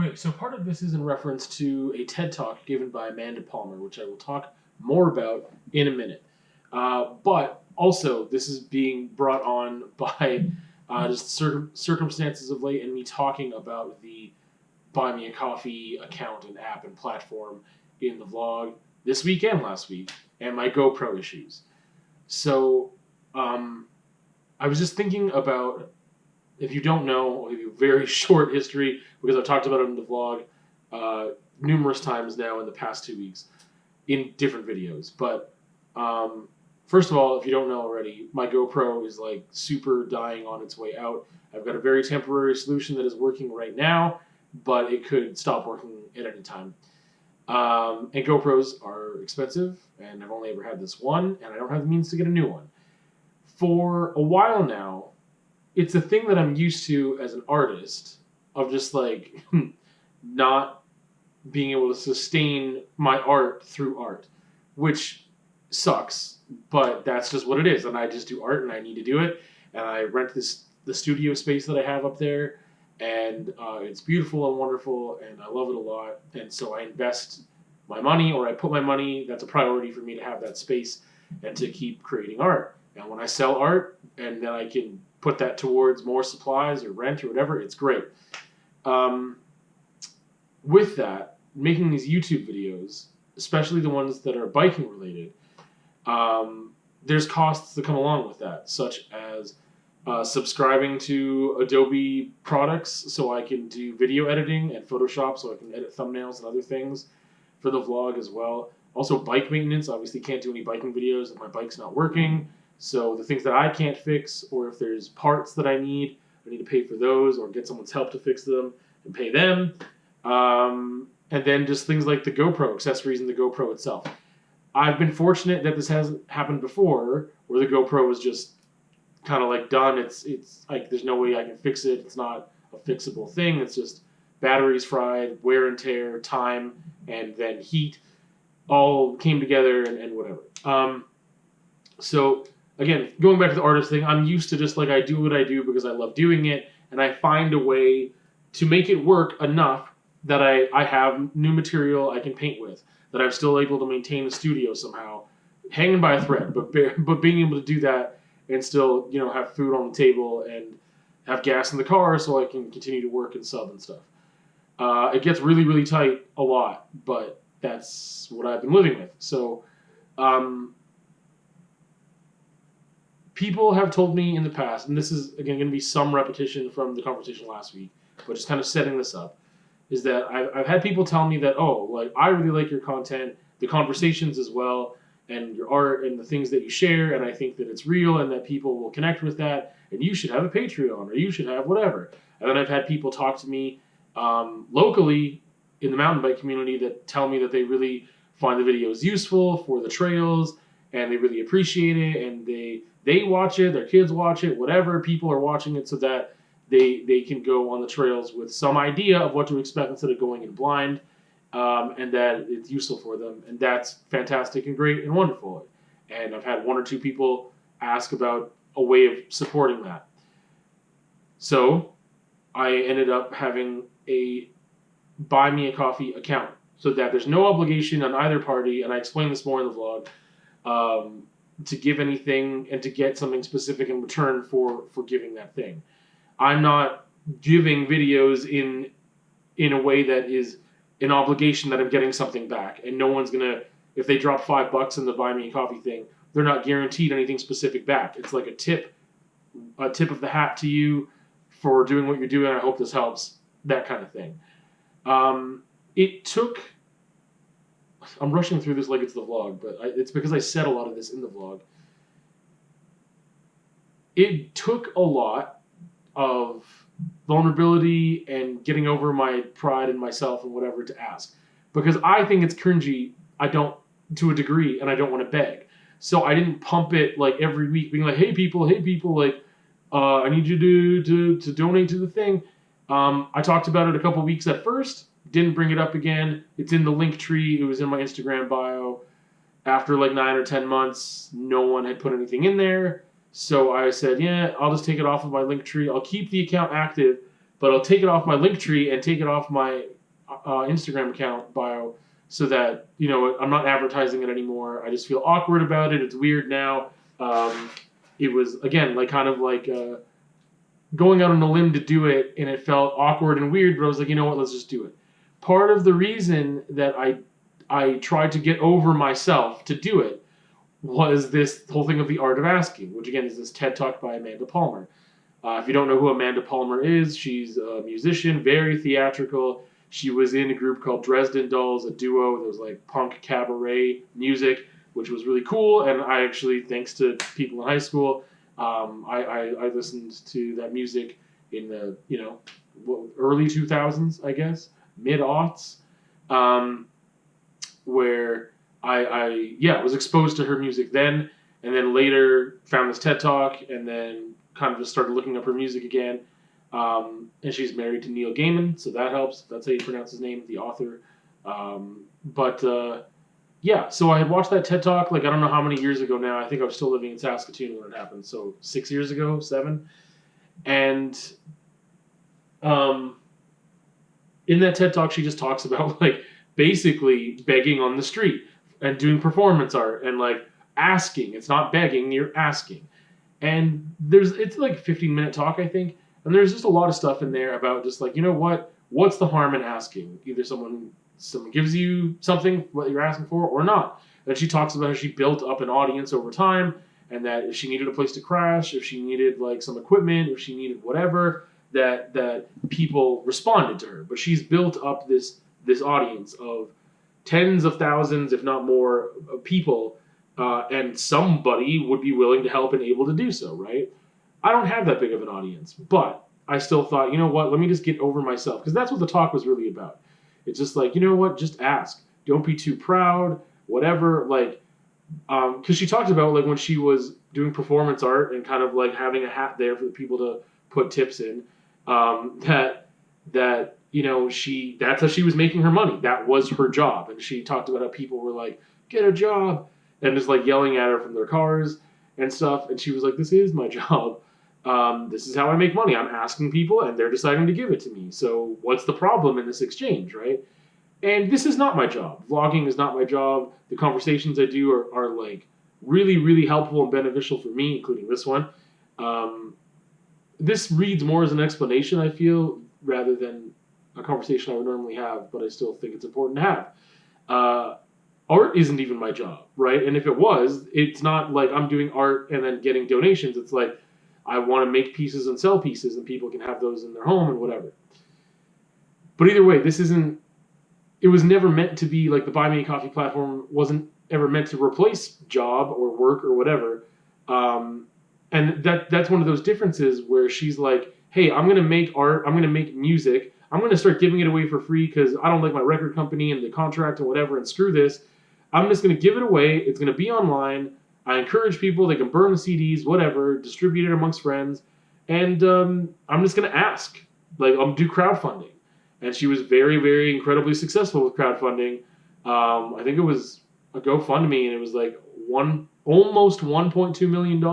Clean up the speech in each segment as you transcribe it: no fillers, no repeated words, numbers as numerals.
Okay, so part of this is in reference to a TED Talk given by Amanda Palmer, which I will talk more about in a minute. But also, this is being brought on by just circumstances of late and me talking about the Buy Me a Coffee account and app and platform in the vlog this week and last week, and my GoPro issues. So, I was just thinking about, if you don't know, I'll give you a very short history because I've talked about it in the vlog numerous times now in the past 2 weeks in different videos. But first of all, if you don't know already, my GoPro is like super dying on its way out. I've got a very temporary solution that is working right now, but it could stop working at any time. And GoPros are expensive, and I've only ever had this one, and I don't have the means to get a new one. For a while now, it's a thing that I'm used to as an artist, of just like not being able to sustain my art through art, which sucks, but that's just what it is. And I just do art and I need to do it. And I rent the studio space that I have up there, and it's beautiful and wonderful, and I love it a lot. And so I invest my money, or I put my money, that's a priority for me to have that space and to keep creating art. And when I sell art, and then I can put that towards more supplies or rent or whatever, it's great. With that, making these YouTube videos, especially the ones that are biking related, there's costs that come along with that, such as subscribing to Adobe products so I can do video editing, and Photoshop so I can edit thumbnails and other things for the vlog as well. Also bike maintenance. Obviously can't do any biking videos if my bike's not working. So the things that I can't fix, or if there's parts that I need to pay for those, or get someone's help to fix them and pay them. And then just things like the GoPro, accessories and the GoPro itself. I've been fortunate that this hasn't happened before, where the GoPro is just kind of like done. It's like there's no way I can fix it. It's not a fixable thing. It's just batteries fried, wear and tear, time, and then heat all came together and whatever. So again, going back to the artist thing, I'm used to just like I do what I do because I love doing it, and I find a way to make it work enough that I have new material I can paint with, that I'm still able to maintain the studio somehow, hanging by a thread, but being able to do that and still, have food on the table and have gas in the car so I can continue to work and sub and stuff. It gets really, really tight a lot, but that's what I've been living with. So, people have told me in the past, and this is, again, going to be some repetition from the conversation last week, but just kind of setting this up, is that I've had people tell me that, oh, like, I really like your content, the conversations as well, and your art and the things that you share, and I think that it's real and that people will connect with that, and you should have a Patreon, or you should have whatever. And then I've had people talk to me locally in the mountain bike community that tell me that they really find the videos useful for the trails, and they really appreciate it, and they watch it, their kids watch it, whatever, people are watching it so that they can go on the trails with some idea of what to expect instead of going in blind, and that it's useful for them. And that's fantastic and great and wonderful. And I've had one or two people ask about a way of supporting that. So I ended up having a Buy Me a Coffee account so that there's no obligation on either party, and I explained this more in the vlog, to give anything and to get something specific in return for giving that thing. I'm not giving videos in a way that is an obligation that I'm getting something back, and no one's gonna, if they drop $5 in the Buy Me a Coffee thing, they're not guaranteed anything specific back. It's like a tip of the hat to you for doing what you're doing. I hope this helps, that kind of thing. It took, I'm rushing through this like it's the vlog, but it's because I said a lot of this in the vlog. It took a lot of vulnerability and getting over my pride in myself and whatever to ask, because I think it's cringy. To a degree, and I don't want to beg. So I didn't pump it like every week, being like, hey people, like, I need you to donate to the thing. I talked about it a couple weeks at first, didn't bring it up again. It's in the link tree. It was in my Instagram bio. After like 9 or 10 months, no one had put anything in there. So I said, yeah, I'll just take it off of my link tree. I'll keep the account active, but I'll take it off my link tree and take it off my Instagram account bio so that, I'm not advertising it anymore. I just feel awkward about it. It's weird now. It was, again, like kind of like going out on a limb to do it, and it felt awkward and weird, but I was like, you know what, let's just do it. Part of the reason that I tried to get over myself to do it was this whole thing of the art of asking, which again is this TED Talk by Amanda Palmer. If you don't know who Amanda Palmer is, she's a musician, very theatrical. She was in a group called Dresden Dolls, a duo that was like punk cabaret music, which was really cool. And I actually, thanks to people in high school, I listened to that music in the early 2000s, I guess, mid-aughts, where I was exposed to her music then, and then later found this TED Talk, and then kind of just started looking up her music again. And she's married to Neil Gaiman, so that helps. That's how you pronounce his name, the author. So I had watched that TED Talk, like I don't know how many years ago now. I think I was still living in Saskatoon when it happened, so 6 years ago, 7. And in that TED Talk, she just talks about like basically begging on the street and doing performance art and like asking. It's not begging, you're asking. And it's like a 15-minute talk, I think. And there's just a lot of stuff in there about just like, what's the harm in asking? Either someone gives you something, what you're asking for, or not. And she talks about how she built up an audience over time, and that if she needed a place to crash, if she needed like some equipment, if she needed whatever, that people responded to her. But she's built up this audience of tens of thousands, if not more, of people, and somebody would be willing to help and able to do so, right? I don't have that big of an audience, but I still thought, you know what, let me just get over myself, because that's what the talk was really about. It's just like, you know what, just ask. Don't be too proud, whatever, like, because she talked about, like, when she was doing performance art and kind of, like, having a hat there for the people to put tips in, that's how she was making her money. That was her job. And she talked about how people were like, get a job, and just, like, yelling at her from their cars and stuff. And she was like, this is my job. This is how I make money. I'm asking people, and they're deciding to give it to me. So what's the problem in this exchange, right? And this is not my job. Vlogging is not my job. The conversations I do are like really, really helpful and beneficial for me, including this one. This reads more as an explanation, I feel, rather than a conversation I would normally have, but I still think it's important to have. Art isn't even my job, right? And if it was, it's not like I'm doing art and then getting donations. It's like I want to make pieces and sell pieces, and people can have those in their home and whatever. But either way, it was never meant to be like the Buy Me a Coffee platform wasn't ever meant to replace job or work or whatever. And that's one of those differences where she's like, hey, I'm going to make art. I'm going to make music. I'm going to start giving it away for free because I don't like my record company and the contract and whatever, and screw this. I'm just going to give it away. It's going to be online. I encourage people. They can burn the CDs, whatever, distribute it amongst friends. And I'm just going to ask. Like, I'll do crowdfunding. And she was very, very incredibly successful with crowdfunding. I think it was a GoFundMe, and it was like almost $1.2 million.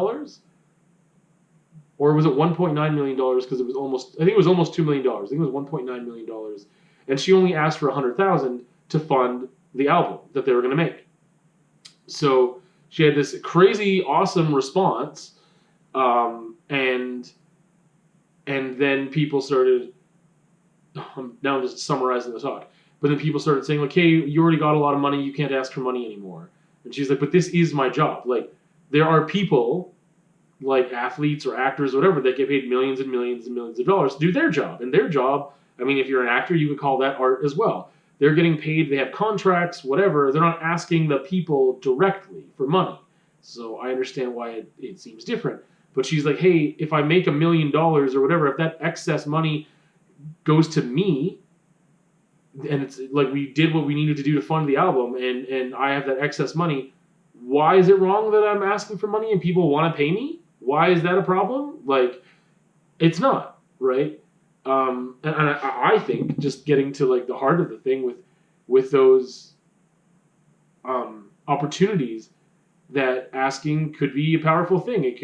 Or was it $1.9 million? Because it was almost, I think it was almost $2 million. I think it was $1.9 million. And she only asked for $100,000 to fund the album that they were going to make. So she had this crazy, awesome response. And then people started, now I'm just summarizing the talk, but then people started saying, like, hey, you already got a lot of money, you can't ask for money anymore. And she's like, but this is my job. Like, there are people, like athletes or actors or whatever, that get paid millions and millions and millions of dollars to do their job. And their job, I mean, if you're an actor, you could call that art as well. They're getting paid, they have contracts, whatever. They're not asking the people directly for money. So I understand why it seems different. But she's like, hey, if I make $1 million or whatever, if that excess money goes to me, and it's like we did what we needed to do to fund the album, and I have that excess money, why is it wrong that I'm asking for money and people want to pay me? Why is that a problem? Like, it's not, right? And I think just getting to like the heart of the thing with those opportunities, that asking could be a powerful thing.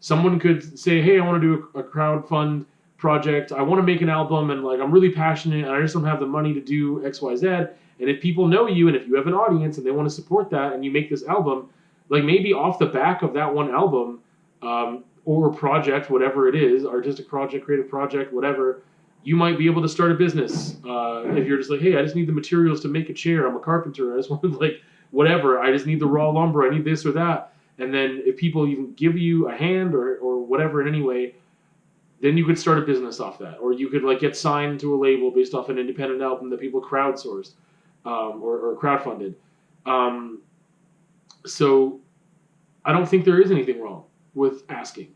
Someone could say, hey, I want to do a crowdfund project. I want to make an album, and like I'm really passionate, and I just don't have the money to do X, Y, Z. And if people know you, and if you have an audience, and they want to support that, and you make this album, like maybe off the back of that one album, or project, whatever it is, artistic project, creative project, whatever, you might be able to start a business. If you're just like, hey, I just need the materials to make a chair. I'm a carpenter. I just want like whatever. I just need the raw lumber. I need this or that. And then if people even give you a hand or whatever in any way, then you could start a business off that. Or you could like get signed to a label based off an independent album that people crowdsourced or crowdfunded. So I don't think there is anything wrong with asking.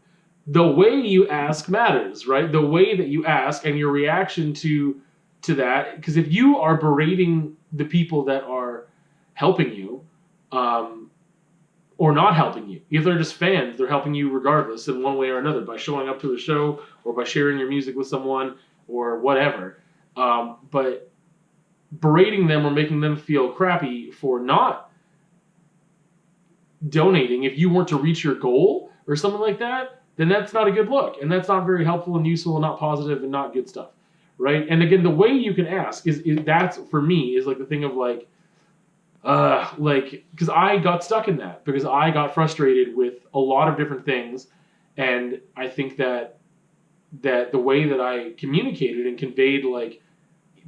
The way you ask matters, right? The way that you ask and your reaction to that. Because if you are berating the people that are helping you, or not helping you, if they're just fans, they're helping you regardless in one way or another by showing up to the show or by sharing your music with someone or whatever. But berating them or making them feel crappy for not donating if you weren't to reach your goal or something like that, then that's not a good look, and that's not very helpful and useful and not positive and not good stuff, right? And again, the way you can ask is that's for me is like the thing of like because I got stuck in that because I got frustrated with a lot of different things, and I think that the way that I communicated and conveyed like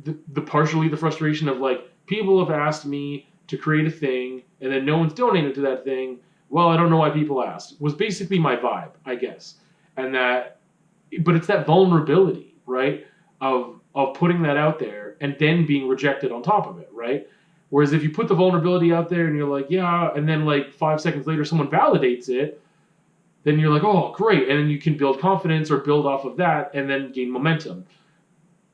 the partially the frustration of like people have asked me to create a thing and then no one's donated to that thing. Well, I don't know why people asked, was basically my vibe, I guess. And that, but it's that vulnerability, right? Of putting that out there and then being rejected on top of it, right? Whereas if you put the vulnerability out there and you're like, yeah, and then like 5 seconds later someone validates it, then you're like, oh, great. And then you can build confidence or build off of that and then gain momentum.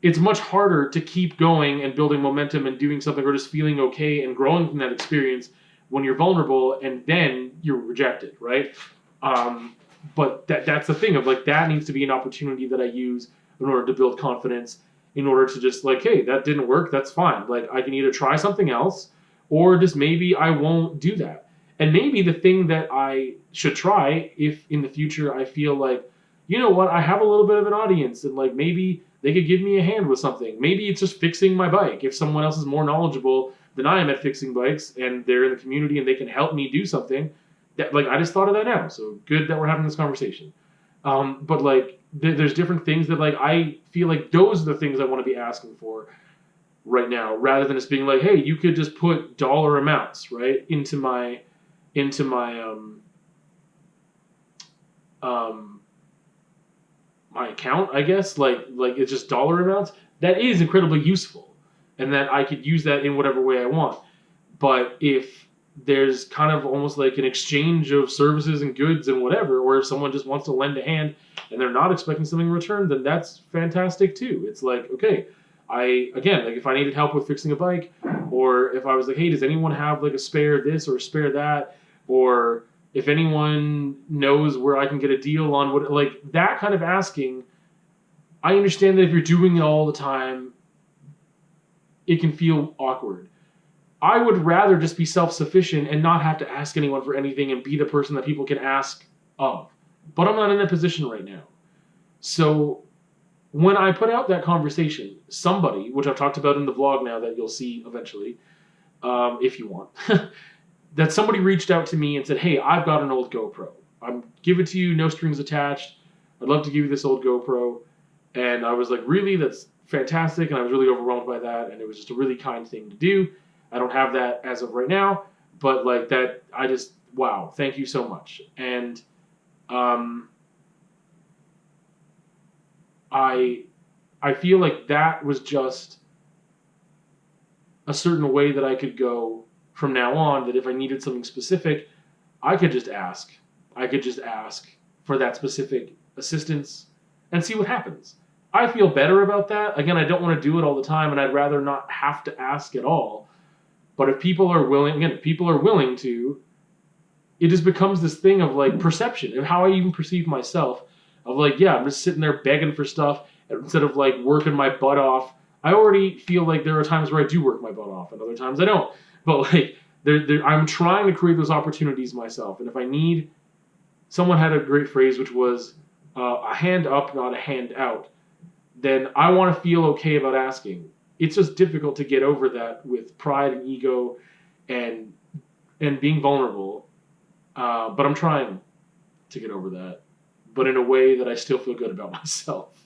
It's much harder to keep going and building momentum and doing something or just feeling okay and growing from that experience when you're vulnerable and then you're rejected, right? But that's the thing of like that needs to be an opportunity that I use in order to build confidence, in order to just like, hey, that didn't work, that's fine. Like I can either try something else or just maybe I won't do that. And maybe the thing that I should try if in the future I feel like, you know what, I have a little bit of an audience and like maybe they could give me a hand with something. Maybe it's just fixing my bike. If someone else is more knowledgeable than I am at fixing bikes and they're in the community and they can help me do something, that like I just thought of that now. So good that we're having this conversation. But like there's different things that like I feel like those are the things I want to be asking for right now, rather than just being like, hey, you could just put dollar amounts right into my my account, I guess, like it's just dollar amounts. That is incredibly useful, and that I could use that in whatever way I want. But if there's kind of almost like an exchange of services and goods and whatever, or if someone just wants to lend a hand and they're not expecting something in return, then that's fantastic too. It's like, okay, again, like if I needed help with fixing a bike, or if I was like, hey, does anyone have like a spare this or a spare that, or if anyone knows where I can get a deal on what, like that kind of asking, I understand that if you're doing it all the time, it can feel awkward. I would rather just be self-sufficient and not have to ask anyone for anything and be the person that people can ask of. But I'm not in that position right now. So when I put out that conversation, somebody, which I've talked about in the vlog now that you'll see eventually, if you want, that somebody reached out to me and said, hey, I've got an old GoPro. I'm give it to you, no strings attached. I'd love to give you this old GoPro. And I was like, really? That's fantastic. And I was really overwhelmed by that. And it was just a really kind thing to do. I don't have that as of right now, but like that, I just, wow, thank you so much. And I feel like that was just a certain way that I could go from now on, that if I needed something specific, I could just ask. I could just ask for that specific assistance and see what happens. I feel better about that. Again, I don't want to do it all the time, and I'd rather not have to ask at all. But if people are willing, again, if people are willing to, it just becomes this thing of like perception of how I even perceive myself. Of like, yeah, I'm just sitting there begging for stuff instead of like working my butt off. I already feel like there are times where I do work my butt off, and other times I don't. But like, I'm trying to create those opportunities myself. And if I need, someone had a great phrase which was a hand up, not a hand out. then I want to feel okay about asking. It's just difficult to get over that with pride and ego and being vulnerable. But I'm trying to get over that, but in a way that I still feel good about myself.